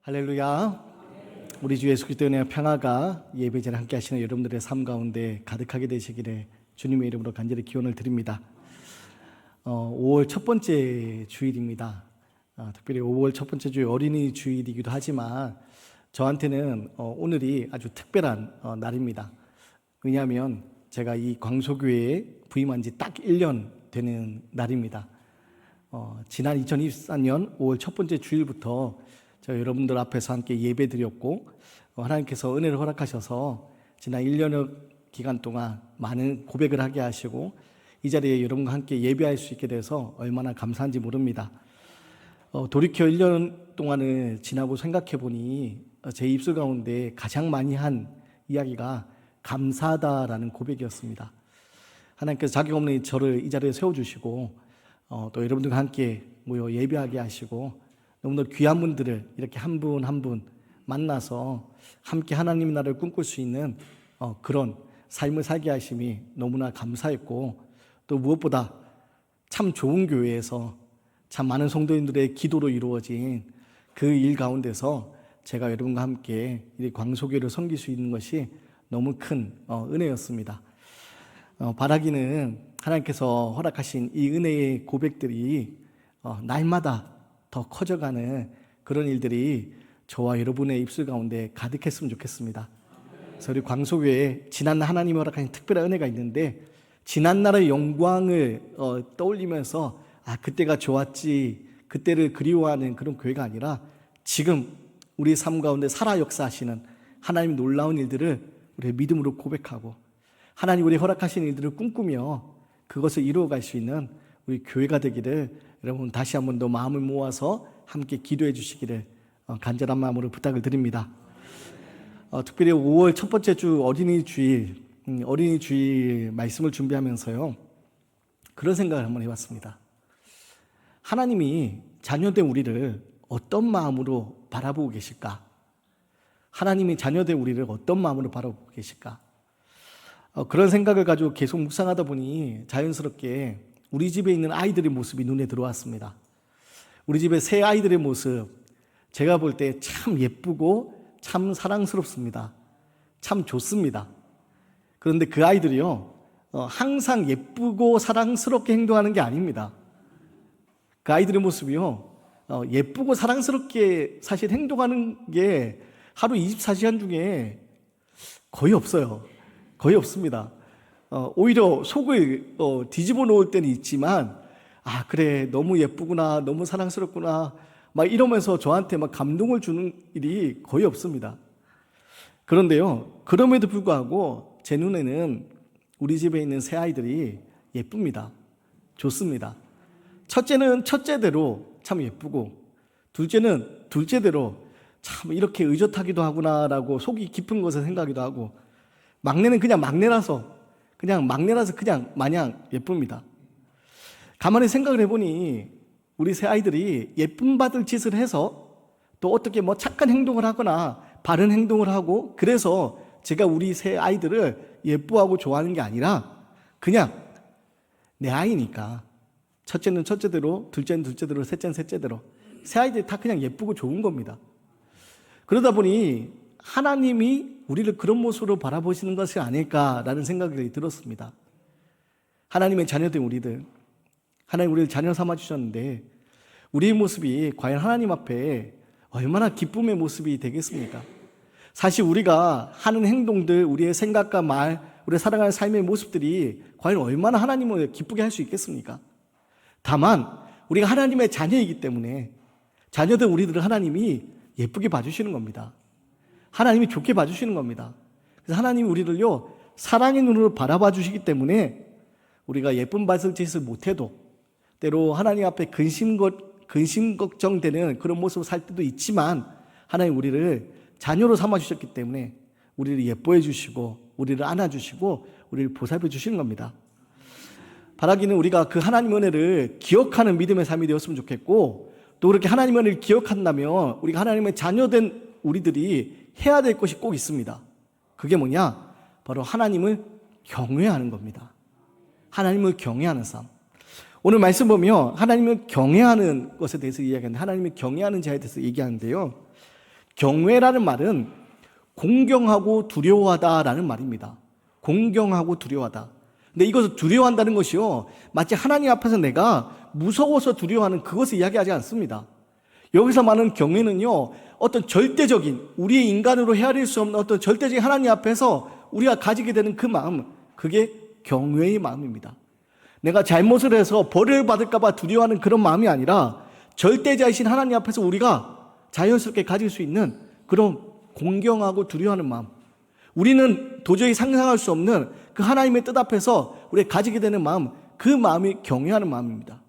할렐루야. 우리 주 예수 그리스도의 은혜와 평화가 예배자를 함께 하시는 여러분들의 삶 가운데 가득하게 되시기를 주님의 이름으로 간절히 기원을 드립니다. 5월 첫 번째 주일입니다. 특별히 5월 첫 번째 주일 어린이 주일이기도 하지만 저한테는 오늘이 아주 특별한 날입니다. 왜냐하면 제가 이 광소교회에 부임한 지 딱 1년 되는 날입니다. 지난 2024년 5월 첫 번째 주일부터 제가 여러분들 앞에서 함께 예배 드렸고 하나님께서 은혜를 허락하셔서 지난 1년여 기간 동안 많은 고백을 하게 하시고 이 자리에 여러분과 함께 예배할 수 있게 돼서 얼마나 감사한지 모릅니다. 돌이켜 1년 동안을 지나고 생각해 보니 제 입술 가운데 가장 많이 한 이야기가 감사하다라는 고백이었습니다. 하나님께서 자격 없는 저를 이 자리에 세워주시고 또 여러분들과 함께 모여 예배하게 하시고 너무나 귀한 분들을 이렇게 한 분 한 분 만나서 함께 하나님의 나라를 꿈꿀 수 있는 그런 삶을 살게 하심이 너무나 감사했고 또 무엇보다 참 좋은 교회에서 참 많은 성도님들의 기도로 이루어진 그 일 가운데서 제가 여러분과 함께 이 광소교회를 섬길 수 있는 것이 너무 큰 은혜였습니다. 바라기는 하나님께서 허락하신 이 은혜의 고백들이 날마다 더 커져가는 그런 일들이 저와 여러분의 입술 가운데 가득했으면 좋겠습니다. 그래서 우리 광소교회에 지난 하나님이 허락하신 특별한 은혜가 있는데 지난 날의 영광을 떠올리면서 그때가 좋았지 그때를 그리워하는 그런 교회가 아니라 지금 우리 삶 가운데 살아 역사하시는 하나님의 놀라운 일들을 우리의 믿음으로 고백하고 하나님 우리 허락하신 일들을 꿈꾸며 그것을 이루어갈 수 있는 우리 교회가 되기를 여러분 다시 한 번 더 마음을 모아서 함께 기도해 주시기를 간절한 마음으로 부탁을 드립니다. 특별히 5월 첫 번째 주 어린이 주일 말씀을 준비하면서요 그런 생각을 한번 해봤습니다. 하나님이 자녀된 우리를 어떤 마음으로 바라보고 계실까? 하나님이 자녀된 우리를 어떤 마음으로 바라보고 계실까? 그런 생각을 가지고 계속 묵상하다 보니 자연스럽게 우리 집에 있는 아이들의 모습이 눈에 들어왔습니다. 우리 집에 새 아이들의 모습 제가 볼 때 참 예쁘고 참 사랑스럽습니다. 참 좋습니다. 그런데 그 아이들이요 항상 예쁘고 사랑스럽게 행동하는 게 아닙니다. 그 아이들의 모습이요 예쁘고 사랑스럽게 사실 행동하는 게 하루 24시간 중에 거의 없어요. 거의 없습니다. 오히려 속을 뒤집어 놓을 때는 있지만 그래 너무 예쁘구나 너무 사랑스럽구나 막 이러면서 저한테 막 감동을 주는 일이 거의 없습니다. 그런데요 그럼에도 불구하고 제 눈에는 우리 집에 있는 새 아이들이 예쁩니다. 좋습니다. 첫째는 첫째대로 참 예쁘고 둘째는 둘째대로 참 이렇게 의젓하기도 하구나라고 속이 깊은 것을 생각하기도 하고 막내는 그냥 막내라서 그냥 마냥 예쁩니다. 가만히 생각을 해보니 우리 새 아이들이 예쁨 받을 짓을 해서 또 어떻게 착한 행동을 하거나 바른 행동을 하고 그래서 제가 우리 새 아이들을 예뻐하고 좋아하는 게 아니라 그냥 내 아이니까 첫째는 첫째대로 둘째는 둘째대로 셋째는 셋째대로 새 아이들이 다 그냥 예쁘고 좋은 겁니다. 그러다 보니 하나님이 우리를 그런 모습으로 바라보시는 것이 아닐까라는 생각이 들었습니다. 하나님의 자녀된 우리들, 하나님 우리를 자녀 삼아주셨는데 우리의 모습이 과연 하나님 앞에 얼마나 기쁨의 모습이 되겠습니까? 사실 우리가 하는 행동들, 우리의 생각과 말, 우리의 살아가는 삶의 모습들이 과연 얼마나 하나님을 기쁘게 할 수 있겠습니까? 다만 우리가 하나님의 자녀이기 때문에 자녀된 우리들을 하나님이 예쁘게 봐주시는 겁니다. 하나님이 좋게 봐주시는 겁니다. 그래서 하나님이 우리를요 사랑의 눈으로 바라봐 주시기 때문에 우리가 예쁨 받을 짓을 못해도 때로 하나님 앞에 근심 걱정되는 그런 모습을 살 때도 있지만 하나님 우리를 자녀로 삼아 주셨기 때문에 우리를 예뻐해 주시고 우리를 안아 주시고 우리를 보살펴 주시는 겁니다. 바라기는 우리가 그 하나님의 은혜를 기억하는 믿음의 삶이 되었으면 좋겠고 또 그렇게 하나님의 은혜를 기억한다면 우리가 하나님의 자녀된 우리들이 해야 될 것이 꼭 있습니다. 그게 뭐냐? 바로 하나님을 경외하는 겁니다. 하나님을 경외하는 삶. 오늘 말씀 보면 하나님을 경외하는 것에 대해서 이야기하는데 하나님을 경외하는 자에 대해서 얘기하는데요 경외라는 말은 공경하고 두려워하다라는 말입니다. 공경하고 두려워하다. 근데 이것을 두려워한다는 것이요, 마치 하나님 앞에서 내가 무서워서 두려워하는 그것을 이야기하지 않습니다. 여기서 말하는 경외는요, 어떤 절대적인, 우리의 인간으로 헤아릴 수 없는 어떤 절대적인 하나님 앞에서 우리가 가지게 되는 그 마음, 그게 경외의 마음입니다. 내가 잘못을 해서 벌을 받을까봐 두려워하는 그런 마음이 아니라 절대자이신 하나님 앞에서 우리가 자연스럽게 가질 수 있는 그런 공경하고 두려워하는 마음, 우리는 도저히 상상할 수 없는 그 하나님의 뜻 앞에서 우리가 가지게 되는 마음, 그 마음이 경외하는 마음입니다.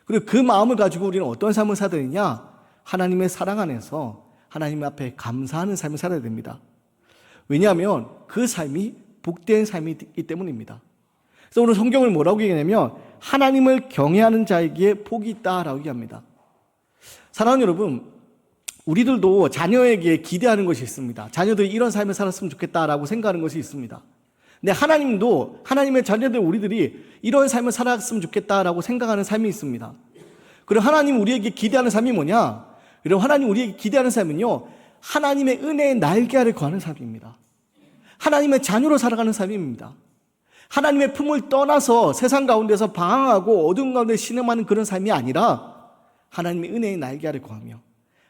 그리고 그 마음을 가지고 우리는 어떤 삶을 살아야 되느냐? 하나님의 사랑 안에서 하나님 앞에 감사하는 삶을 살아야 됩니다. 왜냐하면 그 삶이 복된 삶이기 때문입니다. 그래서 오늘 성경을 뭐라고 얘기하냐면 하나님을 경외하는 자에게 복이 있다라고 얘기합니다. 사랑하는 여러분, 우리들도 자녀에게 기대하는 것이 있습니다. 자녀들이 이런 삶을 살았으면 좋겠다라고 생각하는 것이 있습니다. 근데 하나님도 하나님의 자녀들 우리들이 이런 삶을 살았으면 좋겠다라고 생각하는 삶이 있습니다. 그리고 하나님 우리에게 기대하는 삶이 뭐냐? 그리고 하나님 우리에게 기대하는 삶은요, 하나님의 은혜의 날개 아래 거하는 삶입니다. 하나님의 자녀로 살아가는 삶입니다. 하나님의 품을 떠나서 세상 가운데서 방황하고 어두운 가운데 신음하는 그런 삶이 아니라 하나님의 은혜의 날개 아래 거하며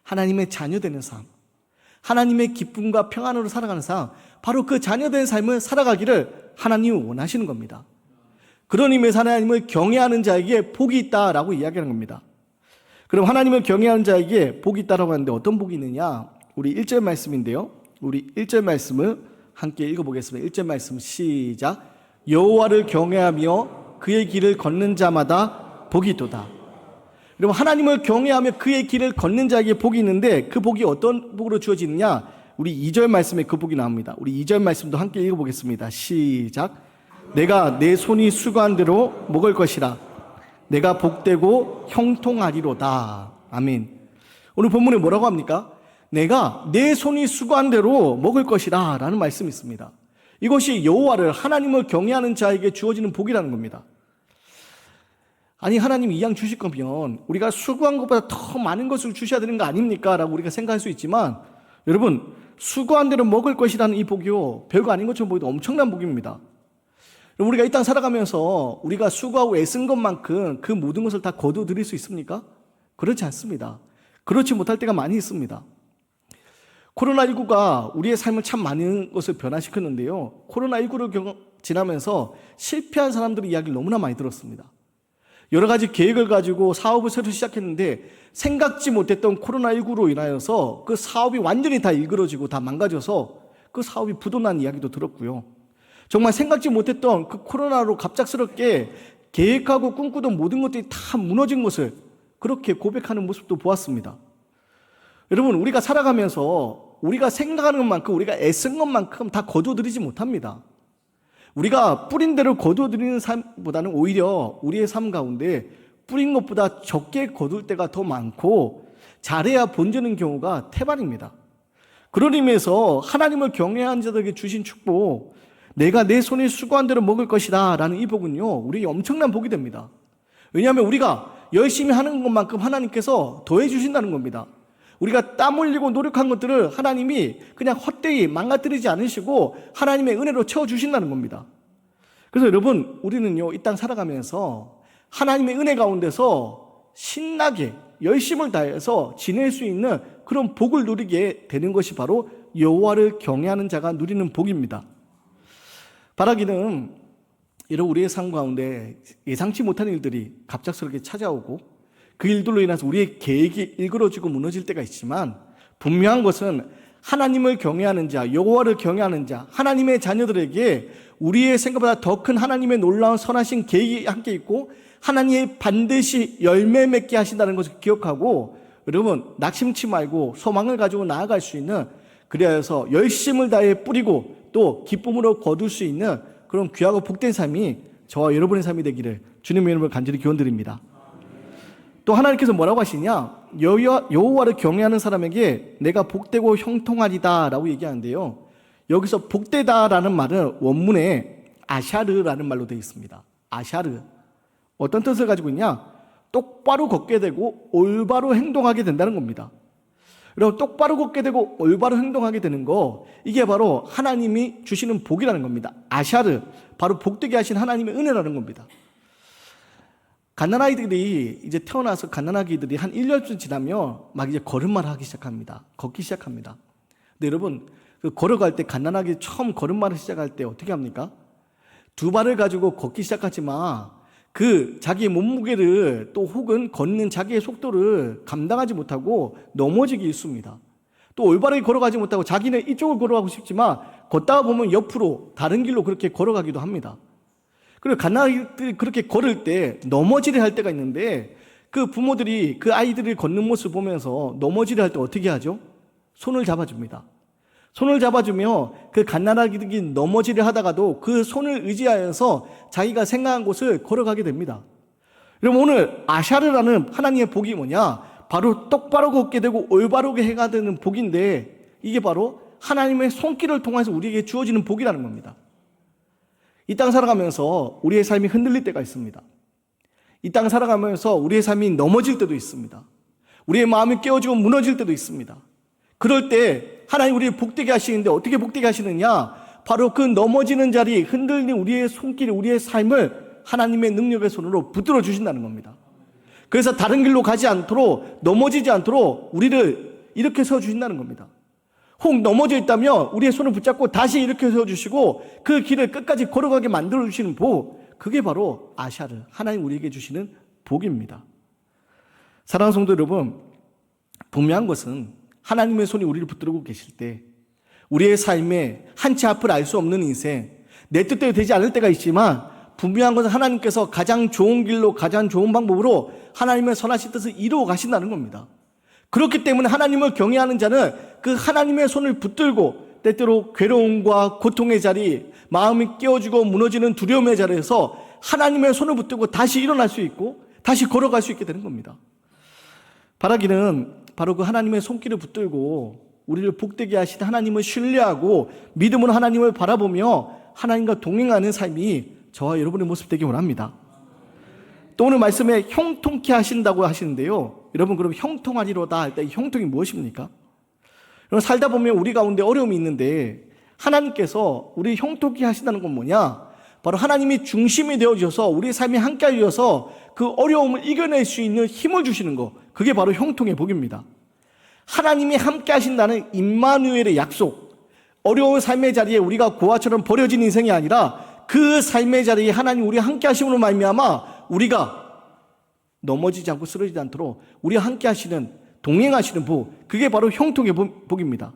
하나님의 자녀 되는 삶, 하나님의 기쁨과 평안으로 살아가는 삶, 바로 그 자녀 된 삶을 살아가기를 하나님이 원하시는 겁니다. 그런 의미에서 하나님을 경외하는 자에게 복이 있다라고 이야기하는 겁니다. 그럼 하나님을 경외하는 자에게 복이 있다라고 하는데 어떤 복이 있느냐? 우리 1절 말씀인데요. 우리 1절 말씀을 함께 읽어보겠습니다. 1절 말씀 시작. 여호와를 경외하며 그의 길을 걷는 자마다 복이 있도다. 그럼 하나님을 경외하며 그의 길을 걷는 자에게 복이 있는데 그 복이 어떤 복으로 주어지느냐? 우리 2절 말씀에 그 복이 나옵니다. 우리 2절 말씀도 함께 읽어보겠습니다. 시작. 내가 내 손이 수고한 대로 먹을 것이라. 내가 복되고 형통하리로다. 아멘. 오늘 본문에 뭐라고 합니까? 내가 내 손이 수고한 대로 먹을 것이라 라는 말씀이 있습니다. 이것이 여호와를 하나님을 경외하는 자에게 주어지는 복이라는 겁니다. 아니 하나님이 이 양 주실 거면 우리가 수고한 것보다 더 많은 것을 주셔야 되는 거 아닙니까? 라고 우리가 생각할 수 있지만 여러분, 수고한 대로 먹을 것이라는 이 복이요, 별거 아닌 것처럼 보이도 엄청난 복입니다. 우리가 이 땅 살아가면서 우리가 수고하고 애쓴 것만큼 그 모든 것을 다 거둬들일 수 있습니까? 그렇지 않습니다. 그렇지 못할 때가 많이 있습니다. 코로나19가 우리의 삶을 참 많은 것을 변화시켰는데요, 코로나19를 지나면서 실패한 사람들의 이야기를 너무나 많이 들었습니다. 여러 가지 계획을 가지고 사업을 새로 시작했는데 생각지 못했던 코로나19로 인하여서 그 사업이 완전히 다 일그러지고 다 망가져서 그 사업이 부도난 이야기도 들었고요. 정말 생각지 못했던 그 코로나로 갑작스럽게 계획하고 꿈꾸던 모든 것들이 다 무너진 것을 그렇게 고백하는 모습도 보았습니다. 여러분, 우리가 살아가면서 우리가 생각하는 것만큼, 우리가 애쓴 것만큼 다 거둬들이지 못합니다. 우리가 뿌린 대로 거둬들이는 삶보다는 오히려 우리의 삶 가운데 뿌린 것보다 적게 거둘 때가 더 많고 잘해야 번지는 경우가 태반입니다. 그런 의미에서 하나님을 경외하는 자들에게 주신 축복, 내가 내 손이 수고한 대로 먹을 것이다 라는 이 복은요, 우리에게 엄청난 복이 됩니다. 왜냐하면 우리가 열심히 하는 것만큼 하나님께서 더해 주신다는 겁니다. 우리가 땀 흘리고 노력한 것들을 하나님이 그냥 헛되이 망가뜨리지 않으시고 하나님의 은혜로 채워주신다는 겁니다. 그래서 여러분, 우리는요, 이 땅 살아가면서 하나님의 은혜 가운데서 신나게 열심을 다해서 지낼 수 있는 그런 복을 누리게 되는 것이 바로 여호와를 경외하는 자가 누리는 복입니다. 바라기는 이런 우리의 삶 가운데 예상치 못한 일들이 갑작스럽게 찾아오고 그 일들로 인해서 우리의 계획이 일그러지고 무너질 때가 있지만 분명한 것은 하나님을 경외하는 자, 여호와를 경외하는 자, 하나님의 자녀들에게 우리의 생각보다 더 큰 하나님의 놀라운 선하신 계획이 함께 있고 하나님이 반드시 열매 맺게 하신다는 것을 기억하고 여러분, 낙심치 말고 소망을 가지고 나아갈 수 있는, 그래서 열심을 다해 뿌리고 또 기쁨으로 거둘 수 있는 그런 귀하고 복된 삶이 저와 여러분의 삶이 되기를 주님의 이름으로 간절히 기원드립니다. 또 하나님께서 뭐라고 하시냐? 여호와를 경외하는 사람에게 내가 복되고 형통하리다 라고 얘기하는데요, 여기서 복되다라는 말은 원문에 아샤르라는 말로 되어 있습니다. 아샤르. 어떤 뜻을 가지고 있냐? 똑바로 걷게 되고 올바로 행동하게 된다는 겁니다. 여러분, 똑바로 걷게 되고 올바로 행동하게 되는 거, 이게 바로 하나님이 주시는 복이라는 겁니다. 아샤르, 바로 복되게 하신 하나님의 은혜라는 겁니다. 갓난아이들이 이제 태어나서 갓난아기들이 한 1년쯤 지나면 막 이제 걸음마를 하기 시작합니다. 걷기 시작합니다. 근데 여러분, 그 걸어갈 때 갓난아기 처음 걸음마를 시작할 때 어떻게 합니까? 두 발을 가지고 걷기 시작하지만 그 자기의 몸무게를 또 혹은 걷는 자기의 속도를 감당하지 못하고 넘어지기 일쑤입니다. 또 올바르게 걸어가지 못하고 자기는 이쪽을 걸어가고 싶지만 걷다가 보면 옆으로 다른 길로 그렇게 걸어가기도 합니다. 그리고 갓난아이들이 그렇게 걸을 때 넘어지려 할 때가 있는데, 그 부모들이 그 아이들이 걷는 모습을 보면서 넘어지려 할 때 어떻게 하죠? 손을 잡아줍니다. 손을 잡아주며 그 갓난아기들이 넘어지려 하다가도 그 손을 의지하여서 자기가 생각한 곳을 걸어가게 됩니다. 여러분, 오늘 아샤르라는 하나님의 복이 뭐냐? 바로 똑바로 걷게 되고 올바르게 해가 되는 복인데, 이게 바로 하나님의 손길을 통해서 우리에게 주어지는 복이라는 겁니다. 이 땅 살아가면서 우리의 삶이 흔들릴 때가 있습니다. 이 땅 살아가면서 우리의 삶이 넘어질 때도 있습니다. 우리의 마음이 깨어지고 무너질 때도 있습니다. 그럴 때 하나님 우리를 복되게 하시는데 어떻게 복되게 하시느냐? 바로 그 넘어지는 자리, 흔들린 우리의 손길, 우리의 삶을 하나님의 능력의 손으로 붙들어 주신다는 겁니다. 그래서 다른 길로 가지 않도록, 넘어지지 않도록 우리를 이렇게 세워주신다는 겁니다. 혹 넘어져 있다면 우리의 손을 붙잡고 다시 이렇게 세워주시고 그 길을 끝까지 걸어가게 만들어주시는 복, 그게 바로 아샤르, 하나님 우리에게 주시는 복입니다. 사랑하는 성도 여러분, 분명한 것은 하나님의 손이 우리를 붙들고 계실 때 우리의 삶에 한치 앞을 알 수 없는 인생, 내 뜻대로 되지 않을 때가 있지만 분명한 것은 하나님께서 가장 좋은 길로, 가장 좋은 방법으로 하나님의 선하신 뜻을 이루어 가신다는 겁니다. 그렇기 때문에 하나님을 경외하는 자는 그 하나님의 손을 붙들고 때때로 괴로움과 고통의 자리, 마음이 깨어지고 무너지는 두려움의 자리에서 하나님의 손을 붙들고 다시 일어날 수 있고 다시 걸어갈 수 있게 되는 겁니다. 바라기는 바로 그 하나님의 손길을 붙들고 우리를 복되게 하신 하나님을 신뢰하고 믿음으로 하나님을 바라보며 하나님과 동행하는 삶이 저와 여러분의 모습 되기 원합니다. 또 오늘 말씀에 형통케 하신다고 하시는데요, 여러분, 그럼 형통하리로다 할 때 형통이 무엇입니까? 여러분, 살다 보면 우리 가운데 어려움이 있는데 하나님께서 우리 형통케 하신다는 건 뭐냐? 바로 하나님이 중심이 되어주셔서 우리 삶이 함께 하셔서 그 어려움을 이겨낼 수 있는 힘을 주시는 거, 그게 바로 형통의 복입니다. 하나님이 함께 하신다는 임마누엘의 약속, 어려운 삶의 자리에 우리가 고아처럼 버려진 인생이 아니라 그 삶의 자리에 하나님 우리와 함께 하심으로 말미암아 우리가 넘어지지 않고 쓰러지지 않도록 우리와 함께 하시는, 동행하시는 복, 그게 바로 형통의 복입니다.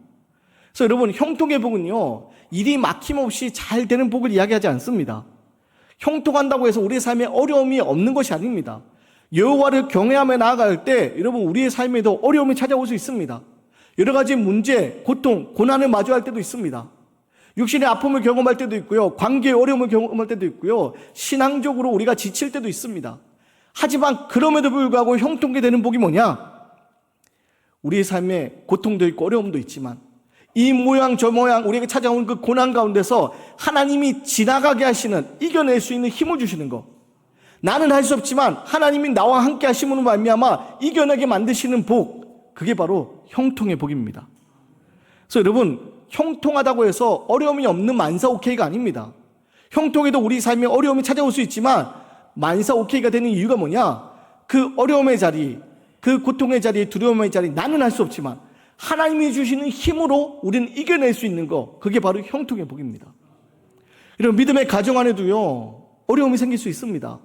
그래서 여러분, 형통의 복은요, 일이 막힘없이 잘 되는 복을 이야기하지 않습니다. 형통한다고 해서 우리의 삶에 어려움이 없는 것이 아닙니다. 여호와를 경외하며 나아갈 때 여러분, 우리의 삶에도 어려움이 찾아올 수 있습니다. 여러 가지 문제, 고통, 고난을 마주할 때도 있습니다. 육신의 아픔을 경험할 때도 있고요, 관계의 어려움을 경험할 때도 있고요, 신앙적으로 우리가 지칠 때도 있습니다. 하지만 그럼에도 불구하고 형통케 되는 복이 뭐냐? 우리의 삶에 고통도 있고 어려움도 있지만 이 모양 저 모양 우리에게 찾아온 그 고난 가운데서 하나님이 지나가게 하시는, 이겨낼 수 있는 힘을 주시는 것. 나는 할 수 없지만 하나님이 나와 함께 하심으로 말미암아 이겨내게 만드시는 복, 그게 바로 형통의 복입니다. 그래서 여러분, 형통하다고 해서 어려움이 없는 만사 오케이가 아닙니다. 형통에도 우리 삶에 어려움이 찾아올 수 있지만 만사 오케이가 되는 이유가 뭐냐? 그 어려움의 자리, 그 고통의 자리, 두려움의 자리, 나는 할 수 없지만 하나님이 주시는 힘으로 우리는 이겨낼 수 있는 거, 그게 바로 형통의 복입니다. 이런 믿음의 가정 안에도요, 어려움이 생길 수 있습니다.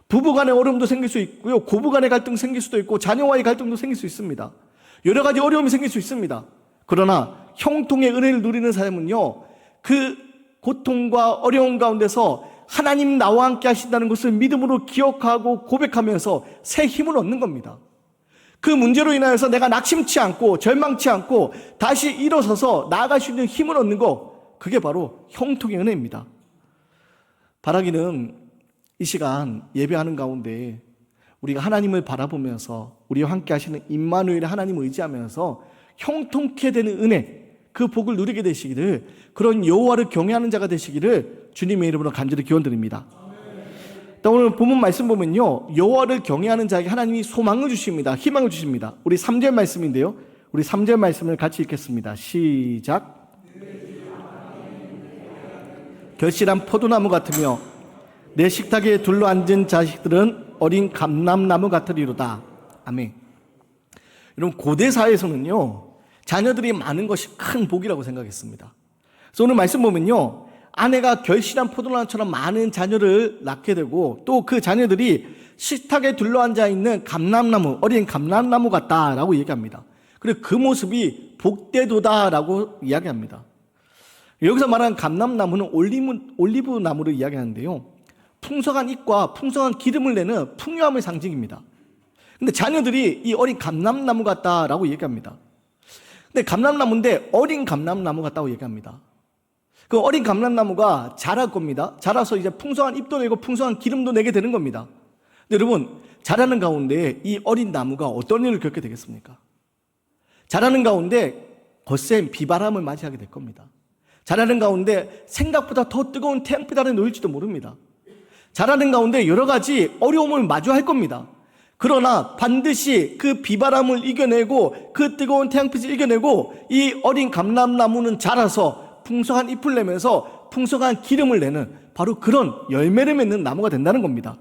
부부 간의 어려움도 생길 수 있고요, 고부 간의 갈등 생길 수도 있고 자녀와의 갈등도 생길 수 있습니다. 여러 가지 어려움이 생길 수 있습니다. 그러나 형통의 은혜를 누리는 사람은요, 그 고통과 어려움 가운데서 하나님 나와 함께 하신다는 것을 믿음으로 기억하고 고백하면서 새 힘을 얻는 겁니다. 그 문제로 인하여서 내가 낙심치 않고 절망치 않고 다시 일어서서 나아갈 수 있는 힘을 얻는 것, 그게 바로 형통의 은혜입니다. 바라기는 이 시간 예배하는 가운데 우리가 하나님을 바라보면서 우리와 함께 하시는 임마누엘의 하나님을 의지하면서 형통케 되는 은혜, 그 복을 누리게 되시기를, 그런 여호와를 경외하는 자가 되시기를 주님의 이름으로 간절히 기원드립니다. 오늘 본문 말씀 보면요, 여호와를 경외하는 자에게 하나님이 소망을 주십니다. 희망을 주십니다. 우리 3절 말씀인데요, 우리 3절 말씀을 같이 읽겠습니다. 시작. 결실한 포도나무 같으며 내 식탁에 둘러앉은 자식들은 어린 감람나무 같으리로다. 아멘. 여러분, 고대 사회에서는요, 자녀들이 많은 것이 큰 복이라고 생각했습니다. 그래서 오늘 말씀 보면요, 아내가 결실한 포도나무처럼 많은 자녀를 낳게 되고 또 그 자녀들이 식탁에 둘러앉아 있는 감람나무, 어린 감람나무 같다라고 얘기합니다. 그리고 그 모습이 복되도다라고 이야기합니다. 여기서 말하는 감람나무는 올리브 나무를 이야기하는데요, 풍성한 잎과 풍성한 기름을 내는 풍요함의 상징입니다. 근데 자녀들이 이 어린 감람나무 같다라고 얘기합니다. 근데 감람나무인데 어린 감람나무 같다고 얘기합니다. 그 어린 감람나무가 자랄 겁니다. 자라서 이제 풍성한 잎도 내고 풍성한 기름도 내게 되는 겁니다. 근데 여러분, 자라는 가운데 이 어린 나무가 어떤 일을 겪게 되겠습니까? 자라는 가운데 거센 비바람을 맞이하게 될 겁니다. 자라는 가운데 생각보다 더 뜨거운 태양빛 아래 놓일지도 모릅니다. 자라는 가운데 여러 가지 어려움을 마주할 겁니다. 그러나 반드시 그 비바람을 이겨내고 그 뜨거운 태양빛을 이겨내고 이 어린 감람나무는 자라서 풍성한 잎을 내면서 풍성한 기름을 내는 바로 그런 열매를 맺는 나무가 된다는 겁니다.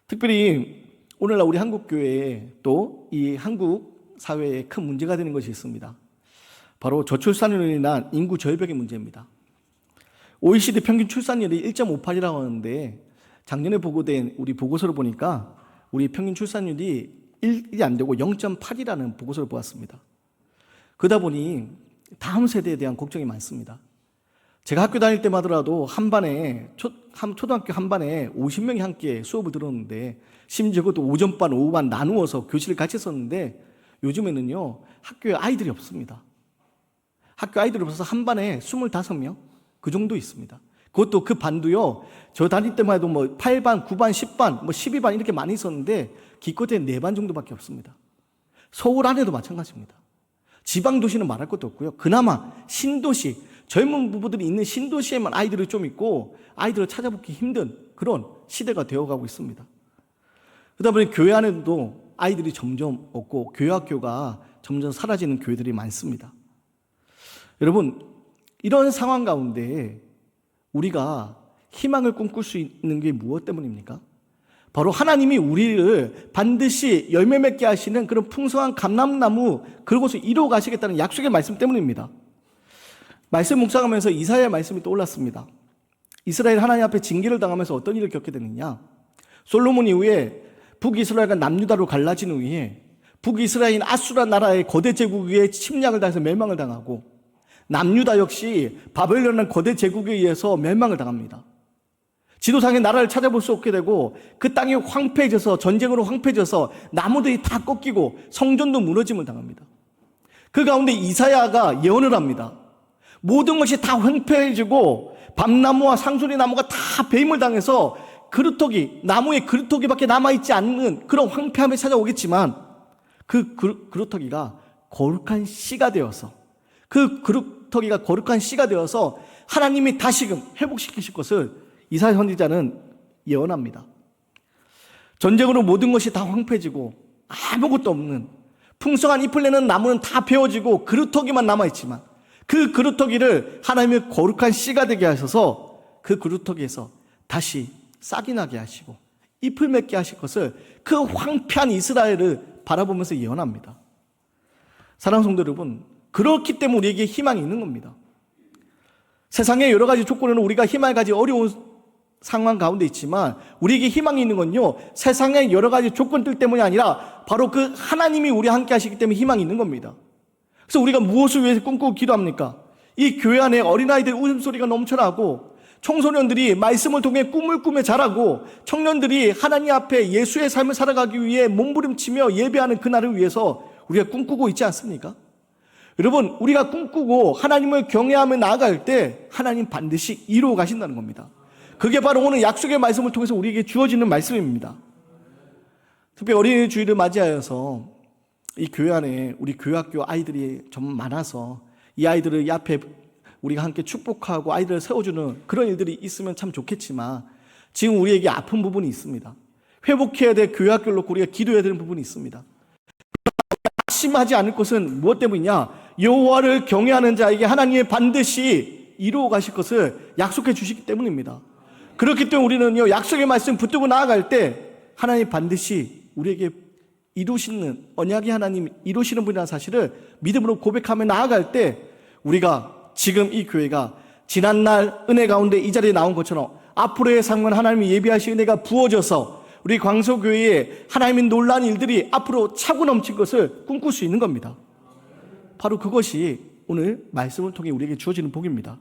특별히 오늘날 우리 한국교회에 또 이 한국 사회에 큰 문제가 되는 것이 있습니다. 바로 저출산으로 인한 인구 절벽의 문제입니다. OECD 평균 출산율이 1.58이라고 하는데 작년에 보고된 우리 보고서를 보니까 우리 평균 출산율이 1이 안 되고 0.8이라는 보고서를 보았습니다. 그러다 보니 다음 세대에 대한 걱정이 많습니다. 제가 학교 다닐 때마다라도 한 반에 초등학교 한 반에 50명이 함께 수업을 들었는데 심지어 그것도 오전반, 오후반 나누어서 교실을 같이 썼는데 요즘에는요 학교에 아이들이 없습니다. 학교 아이들이 없어서 한 반에 25명 그 정도 있습니다. 그것도 그 반도요, 저 다닐 때만 해도 뭐 8반, 9반, 10반, 뭐 12반 이렇게 많이 있었는데 기껏해 4반 정도밖에 없습니다. 서울 안에도 마찬가지입니다. 지방 도시는 말할 것도 없고요. 그나마 신도시, 젊은 부부들이 있는 신도시에만 아이들이 좀 있고 아이들을 찾아보기 힘든 그런 시대가 되어가고 있습니다. 그러다 보니 교회 안에도 아이들이 점점 없고 교회학교가 점점 사라지는 교회들이 많습니다. 여러분, 이런 상황 가운데 우리가 희망을 꿈꿀 수 있는 게 무엇 때문입니까? 바로 하나님이 우리를 반드시 열매 맺게 하시는 그런 풍성한 감람나무 그것을 이루어 가시겠다는 약속의 말씀 때문입니다. 말씀 묵상하면서 이사야의 말씀이 떠올랐습니다. 이스라엘 하나님 앞에 징계를 당하면서 어떤 일을 겪게 되느냐? 솔로몬 이후에 북이스라엘과 남유다로 갈라진 후에 북이스라엘인 아수라 나라의 거대 제국 위에 침략을 당해서 멸망을 당하고 남유다 역시 바벨론이라는 거대 제국에 의해서 멸망을 당합니다. 지도상의 나라를 찾아볼 수 없게 되고 그 땅이 황폐해져서 전쟁으로 황폐해져서 나무들이 다 꺾이고 성전도 무너짐을 당합니다. 그 가운데 이사야가 예언을 합니다. 모든 것이 다 황폐해지고 밤나무와 상수리 나무가 다 배임을 당해서 그루터기, 나무의 그루터기밖에 남아있지 않는 그런 황폐함이 찾아오겠지만 그 그루터기가 거룩한 씨가 되어서 그 그루터기가 거룩한 씨가 되어서 하나님이 다시금 회복시키실 것을 이사야 선지자는 예언합니다. 전쟁으로 모든 것이 다 황폐해지고 아무것도 없는 풍성한 잎을 내는 나무는 다 베어지고 그루터기만 남아있지만 그 그루터기를 하나님의 거룩한 씨가 되게 하셔서 그 그루터기에서 다시 싹이 나게 하시고 잎을 맺게 하실 것을 그 황폐한 이스라엘을 바라보면서 예언합니다. 사랑하는 성도 여러분, 그렇기 때문에 우리에게 희망이 있는 겁니다. 세상의 여러 가지 조건으로 우리가 희망을 가지 어려운 상황 가운데 있지만 우리에게 희망이 있는 건요, 세상의 여러 가지 조건들 때문이 아니라 바로 그 하나님이 우리와 함께 하시기 때문에 희망이 있는 겁니다. 그래서 우리가 무엇을 위해서 꿈꾸고 기도합니까? 이 교회 안에 어린아이들의 웃음소리가 넘쳐나고 청소년들이 말씀을 통해 꿈을 꾸며 자라고 청년들이 하나님 앞에 예수의 삶을 살아가기 위해 몸부림치며 예배하는 그날을 위해서 우리가 꿈꾸고 있지 않습니까? 여러분, 우리가 꿈꾸고 하나님을 경외하며 나아갈 때 하나님 반드시 이루어 가신다는 겁니다. 그게 바로 오늘 약속의 말씀을 통해서 우리에게 주어지는 말씀입니다. 특히 어린이 주일을 맞이하여서 이 교회 안에 우리 교회학교 아이들이 좀 많아서 이 아이들을 이 앞에 우리가 함께 축복하고 아이들을 세워주는 그런 일들이 있으면 참 좋겠지만 지금 우리에게 아픈 부분이 있습니다. 회복해야 될 교회학교를 놓고 우리가 기도해야 되는 부분이 있습니다. 낙심하지 않을 것은 무엇 때문이냐? 여호와를 경외하는 자에게 하나님이 반드시 이루어 가실 것을 약속해 주시기 때문입니다. 그렇기 때문에 우리는요, 약속의 말씀 붙들고 나아갈 때 하나님 반드시 우리에게 이루시는, 언약의 하나님 이루시는 분이라는 사실을 믿음으로 고백하며 나아갈 때, 우리가 지금 이 교회가 지난날 은혜 가운데 이 자리에 나온 것처럼 앞으로의 삶은 하나님이 예비하신 은혜가 부어져서 우리 광소교회에 하나님의 놀라운 일들이 앞으로 차고 넘칠 것을 꿈꿀 수 있는 겁니다. 바로 그것이 오늘 말씀을 통해 우리에게 주어지는 복입니다.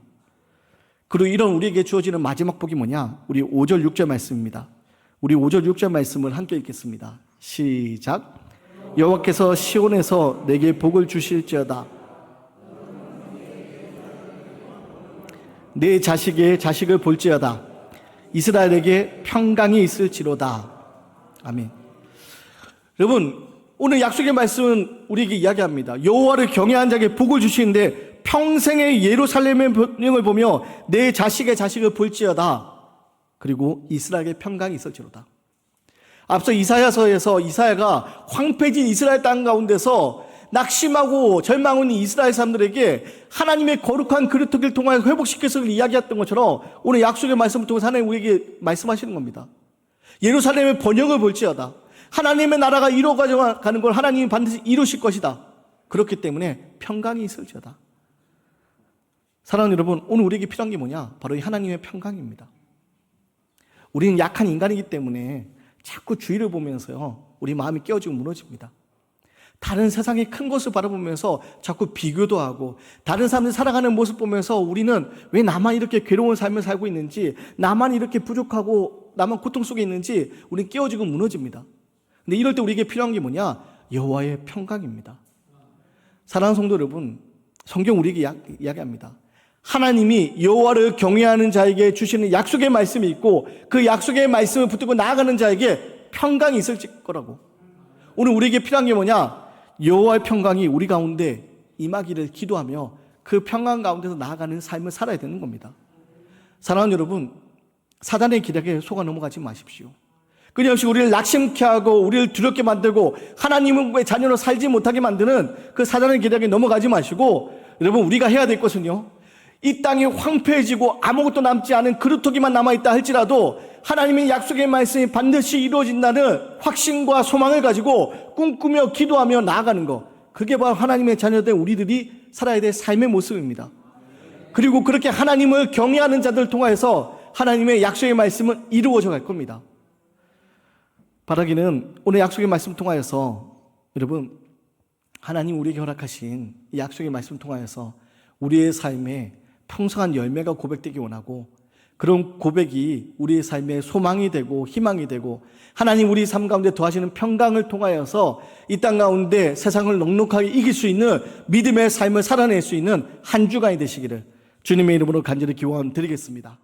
그리고 이런 우리에게 주어지는 마지막 복이 뭐냐? 우리 5절 6절 말씀입니다. 우리 5절 6절 말씀을 함께 읽겠습니다. 시작. 여호와께서 시온에서 내게 복을 주실지어다. 내 자식의 자식을 볼지어다. 이스라엘에게 평강이 있을지로다. 아멘. 여러분, 오늘 약속의 말씀은 우리에게 이야기합니다. 여호와를 경외하는 자에게 복을 주시는데 평생의 예루살렘의 번영을 보며 내 자식의 자식을 볼지어다. 그리고 이스라엘에게 평강이 있을지로다. 앞서 이사야서에서 이사야가 황폐해진 이스라엘 땅 가운데서 낙심하고 절망하는 이스라엘 사람들에게 하나님의 거룩한 그릇을 통하여 회복시켜서 이야기했던 것처럼 오늘 약속의 말씀을 통해서 하나님 우리에게 말씀하시는 겁니다. 예루살렘의 번영을 볼지어다. 하나님의 나라가 이루어가는 걸 하나님이 반드시 이루실 것이다. 그렇기 때문에 평강이 있을지어다. 사랑하는 여러분, 오늘 우리에게 필요한 게 뭐냐? 바로 이 하나님의 평강입니다. 우리는 약한 인간이기 때문에 자꾸 주위를 보면서요, 우리 마음이 깨어지고 무너집니다. 다른 세상의 큰 것을 바라보면서 자꾸 비교도 하고, 다른 사람들이 살아가는 모습 보면서 우리는 왜 나만 이렇게 괴로운 삶을 살고 있는지, 나만 이렇게 부족하고 나만 고통 속에 있는지 우리는 깨어지고 무너집니다. 근데 이럴 때 우리에게 필요한 게 뭐냐? 여호와의 평강입니다. 사랑하는 성도 여러분, 성경 우리에게 이야기합니다. 하나님이 여호와를 경외하는 자에게 주시는 약속의 말씀이 있고 그 약속의 말씀을 붙들고 나아가는 자에게 평강이 있을 거라고. 오늘 우리에게 필요한 게 뭐냐? 여호와의 평강이 우리 가운데 임하기를 기도하며 그 평강 가운데서 나아가는 삶을 살아야 되는 겁니다. 사랑하는 여러분, 사단의 기력에 속아 넘어가지 마십시오. 끊임없이 우리를 낙심케 하고 우리를 두렵게 만들고 하나님의 자녀로 살지 못하게 만드는 그 사단의 기력에 넘어가지 마시고, 여러분, 우리가 해야 될 것은요, 이 땅이 황폐해지고 아무것도 남지 않은 그루터기만 남아있다 할지라도 하나님의 약속의 말씀이 반드시 이루어진다는 확신과 소망을 가지고 꿈꾸며 기도하며 나아가는 것, 그게 바로 하나님의 자녀된 우리들이 살아야 될 삶의 모습입니다. 그리고 그렇게 하나님을 경외하는 자들을 통해서 하나님의 약속의 말씀은 이루어져 갈 겁니다. 바라기는 오늘 약속의 말씀을 통하여서 여러분, 하나님 우리에게 허락하신 이 약속의 말씀을 통하여서 우리의 삶에 풍성한 열매가 고백되기 원하고, 그런 고백이 우리의 삶의 소망이 되고 희망이 되고 하나님 우리 삶 가운데 더하시는 평강을 통하여서 이 땅 가운데 세상을 넉넉하게 이길 수 있는 믿음의 삶을 살아낼 수 있는 한 주간이 되시기를 주님의 이름으로 간절히 기원드리겠습니다.